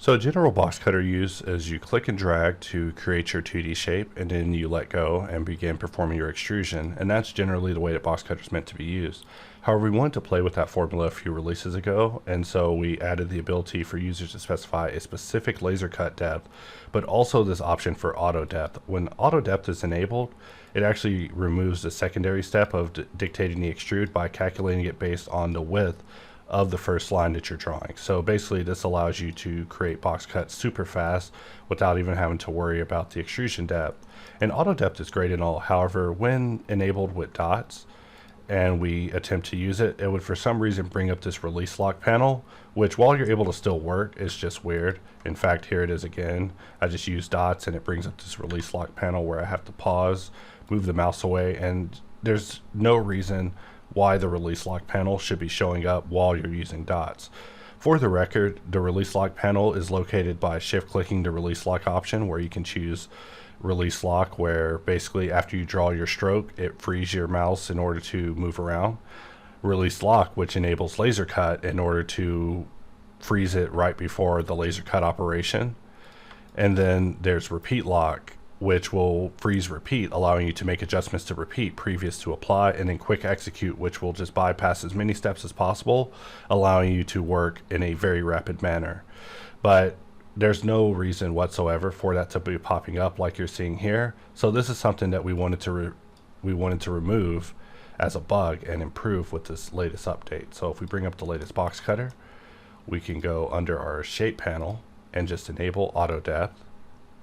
So a general box cutter use is you click and drag to create your 2D shape, and then you let go and begin performing your extrusion, and that's generally the way that box cutter is meant to be used. However, we wanted to play with that formula a few releases ago, and so we added the ability for users to specify a specific laser cut depth, but also this option for auto depth. When auto depth is enabled, it actually removes the secondary step of dictating the extrude by calculating it based on the width of the first line that you're drawing. So basically this allows you to create box cuts super fast without even having to worry about the extrusion depth. And auto depth is great and all. However, when enabled with dots and we attempt to use it, it would for some reason bring up this release lock panel, which while you're able to still work, is just weird. In fact, here it is again. I just use dots and it brings up this release lock panel where I have to pause, move the mouse away, and there's no reason why the release lock panel should be showing up while you're using dots. For the record, the release lock panel is located by shift clicking the release lock option, where you can choose release lock, where basically after you draw your stroke, it frees your mouse in order to move around. Release lock, which enables laser cut in order to freeze it right before the laser cut operation. And then there's repeat lock, which will freeze repeat, allowing you to make adjustments to repeat previous to apply, and then quick execute, which will just bypass as many steps as possible, allowing you to work in a very rapid manner. But there's no reason whatsoever for that to be popping up like you're seeing here. So this is something that we wanted to remove as a bug and improve with this latest update. So if we bring up the latest box cutter, we can go under our shape panel and just enable auto depth,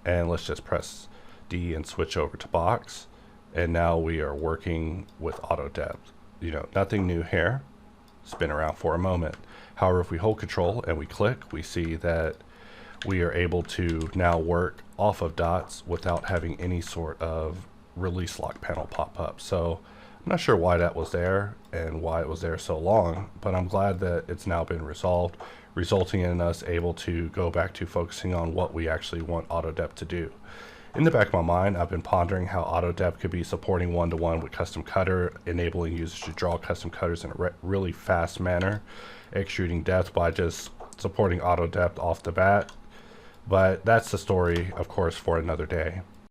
and let's just press D and switch over to box, and now we are working with auto depth. You know, nothing new here. Spin around for a moment. However, if we hold control and we click, we see that we are able to now work off of dots without having any sort of release lock panel pop up. So I'm not sure why that was there and why it was there so long, but I'm glad that it's now been resolved, resulting in us able to go back to focusing on what we actually want auto depth to do. In the back of my mind, I've been pondering how AutoDepth could be supporting one-to-one with Custom Cutter, enabling users to draw custom cutters in a really fast manner, extruding depth by just supporting AutoDepth off the bat. But that's the story, of course, for another day.